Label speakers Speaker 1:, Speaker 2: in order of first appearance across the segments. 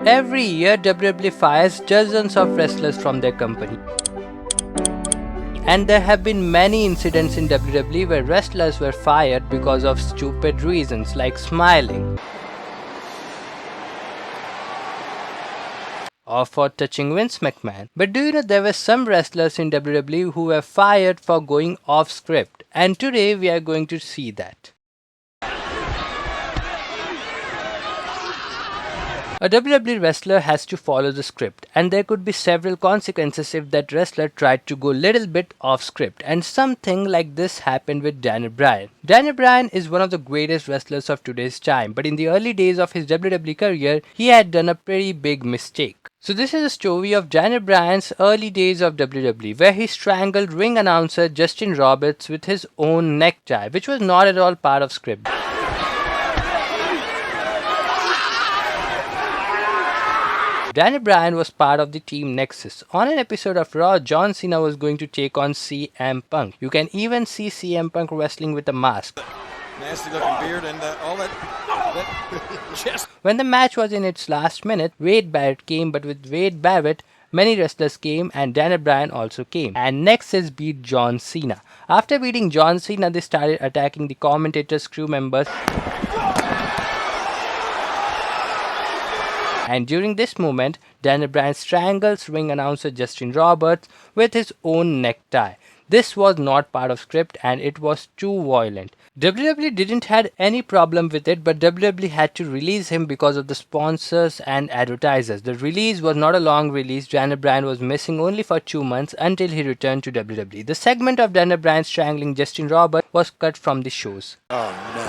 Speaker 1: Every year, WWE fires dozens of wrestlers from their company. And there have been many incidents in WWE where wrestlers were fired because of stupid reasons like smiling or for touching Vince McMahon. But do you know there were some wrestlers in WWE who were fired for going off script, and today we are going to see that. A WWE wrestler has to follow the script, and there could be several consequences if that wrestler tried to go little bit off script, and something like this happened with Daniel Bryan. Daniel Bryan is one of the greatest wrestlers of today's time, but in the early days of his WWE career, he had done a pretty big mistake. So this is a story of Daniel Bryan's early days of WWE, where he strangled ring announcer Justin Roberts with his own necktie, which was not at all part of script. Daniel Bryan was part of the Team Nexus. On an episode of Raw, John Cena was going to take on CM Punk. You can even see CM Punk wrestling with a mask.
Speaker 2: Nasty looking beard and all that chest.
Speaker 1: When the match was in its last minute, Wade Barrett came, but with Wade Barrett, many wrestlers came and Daniel Bryan also came. And Nexus beat John Cena. After beating John Cena, they started attacking the commentators, crew members. And during this moment, Daniel Bryan strangles ring announcer Justin Roberts with his own necktie. This was not part of script and it was too violent. WWE didn't had any problem with it, but WWE had to release him because of the sponsors and advertisers. The release was not a long release. Daniel Bryan was missing only for 2 months until he returned to WWE. The segment of Daniel Bryan strangling Justin Roberts was cut from the shows.
Speaker 2: Oh no.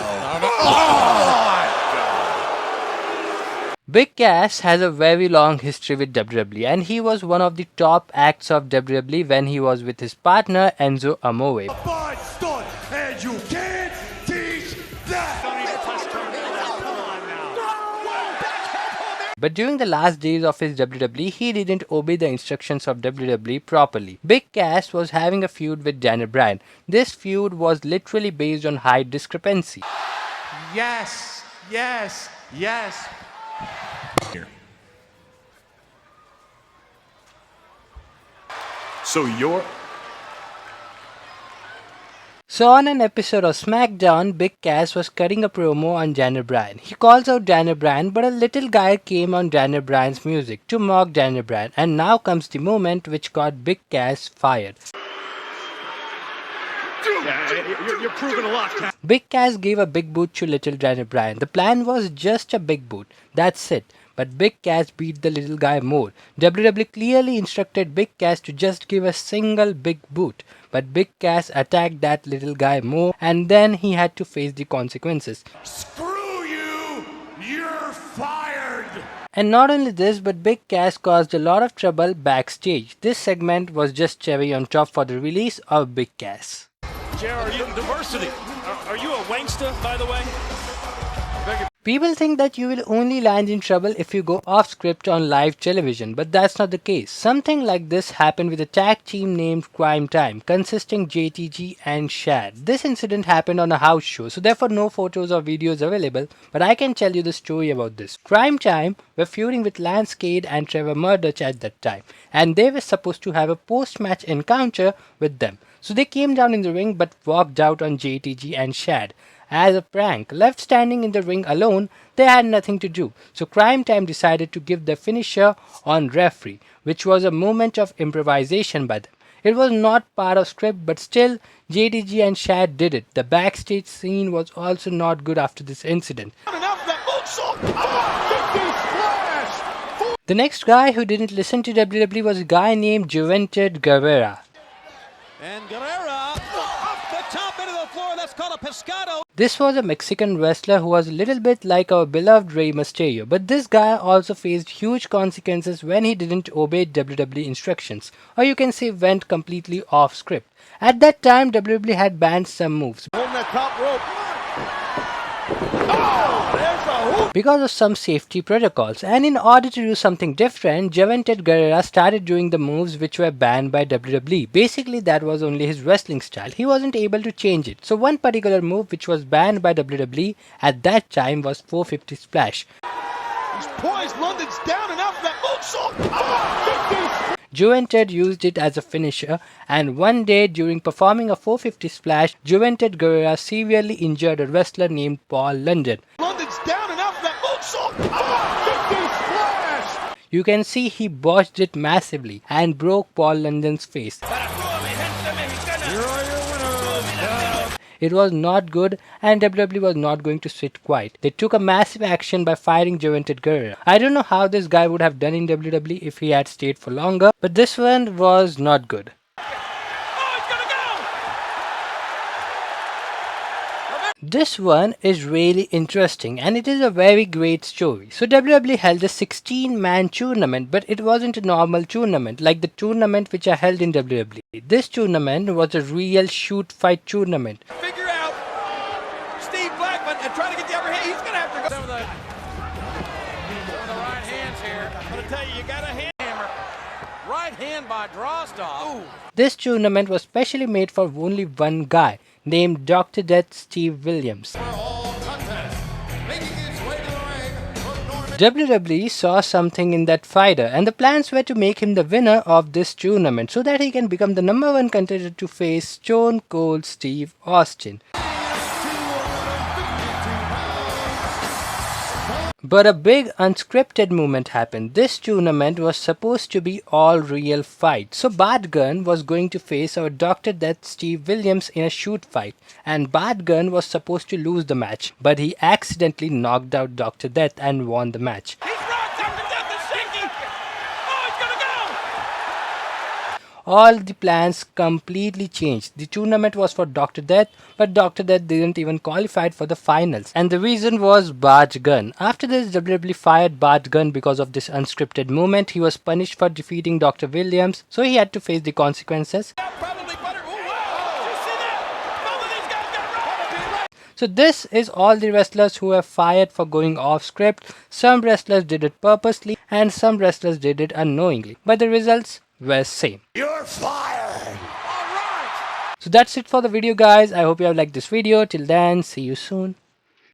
Speaker 1: Big Cass has a very long history with WWE, and he was one of the top acts of WWE when he was with his partner Enzo Amore.
Speaker 3: And you can't teach that.
Speaker 1: But during the last days of his WWE, he didn't obey the instructions of WWE properly. Big Cass was having a feud with Daniel Bryan. This feud was literally based on height discrepancy.
Speaker 3: Yes, yes, yes.
Speaker 4: Here. So
Speaker 1: on an episode of SmackDown, Big Cass was cutting a promo on Daniel Bryan. He calls out Daniel Bryan, but a little guy came on Daniel Bryan's music to mock Daniel Bryan, and now comes the moment which got Big Cass fired.
Speaker 4: you're proving a lot.
Speaker 1: Big Cass gave a big boot to little Daniel Bryan. The plan was just a big boot. That's it. But Big Cass beat the little guy more. WWE clearly instructed Big Cass to just give a single big boot. But Big Cass attacked that little guy more, and then he had to face the consequences.
Speaker 3: Screw you! You're fired!
Speaker 1: And not only this, but Big Cass caused a lot of trouble backstage. This segment was just cherry on top for the release of Big Cass.
Speaker 4: Are you diversity? Are you a wankster, by the way?
Speaker 1: People think that you will only land in trouble if you go off script on live television, but that's not the case. Something like this happened with a tag team named Crime Time, consisting JTG and Shad. This incident happened on a house show, so therefore no photos or videos available, but I can tell you the story about this. Crime Time were feuding with Lance Cade and Trevor Murdoch at that time, and they were supposed to have a post-match encounter with them. So they came down in the ring but walked out on JTG and Shad. As a prank, left standing in the ring alone, they had nothing to do. So Crime Time decided to give the finisher on referee, which was a moment of improvisation by them. It was not part of script, but still JTG and Shad did it. The backstage scene was also not good after this incident. The next guy who didn't listen to WWE was a guy named Juventud Guerrera.
Speaker 2: And Guerrera off the top into the floor. That's called a pescado.
Speaker 1: This was a Mexican wrestler who was a little bit like our beloved Rey Mysterio, but this guy also faced huge consequences when he didn't obey WWE instructions, or you can say went completely off script. At that time, WWE had banned some moves.
Speaker 2: On that top rope. Oh, there's a hoop.
Speaker 1: Because of some safety protocols, and in order to do something different, Juventud Guerrera started doing the moves which were banned by WWE. Basically, that was only his wrestling style. He wasn't able to change it. So one particular move which was banned by WWE at that time was 450 splash.
Speaker 2: He's poised. London's down and out for that moonsault. Oh!
Speaker 1: Juventud used it as a finisher, and one day during performing a 450 splash, Juventud Guerrera severely injured a wrestler named Paul London.
Speaker 2: London's down and out for that moonsault. Oh! Splash!
Speaker 1: You can see he botched it massively and broke Paul London's face. It was not good, and WWE was not going to sit quiet. They took a massive action by firing Juventud Guerrera. I don't know how this guy would have done in WWE if he had stayed for longer, but this one was not good. This one is really interesting, and it is a very great story. So WWE held a 16-man tournament, but it wasn't a normal tournament like the tournament which are held in WWE. This tournament was a real shoot fight tournament.
Speaker 2: Figure out Steve Blackman and try to get the upper hand. He's going to have to go. Some of the right hands here. I'm going to tell you, you got a hammer. Right hand by Drozdov. Ooh.
Speaker 1: This tournament was specially made for only one guy, named Dr. Death Steve Williams. WWE saw something in that fighter, and the plans were to make him the winner of this tournament so that he can become the #1 contender to face Stone Cold Steve Austin. But a big unscripted moment happened. This tournament was supposed to be all real fight. So Bart Gunn was going to face our Dr. Death Steve Williams in a shoot fight, and Bart Gunn was supposed to lose the match, but he accidentally knocked out Dr. Death and won the match.
Speaker 2: He's rocked. Dr. Death is shaking. Oh, he's going to go.
Speaker 1: All the plans completely changed. The tournament was for Dr. Death, but Dr. Death didn't even qualify for the finals. And the reason was Bart Gunn. After this, WWE fired Bart Gunn because of this unscripted moment. He was punished for defeating Dr. Williams, so he had to face the consequences.
Speaker 2: Probably butter. Oh, wow. Did you see that? Both of these guys got rocked.
Speaker 1: So this is all the wrestlers who were fired for going off script. Some wrestlers did it purposely and some wrestlers did it unknowingly. But the results were same.
Speaker 3: You're fired.
Speaker 2: All right.
Speaker 1: So that's it for the video, guys. I hope you have liked this video. Till then, see you soon.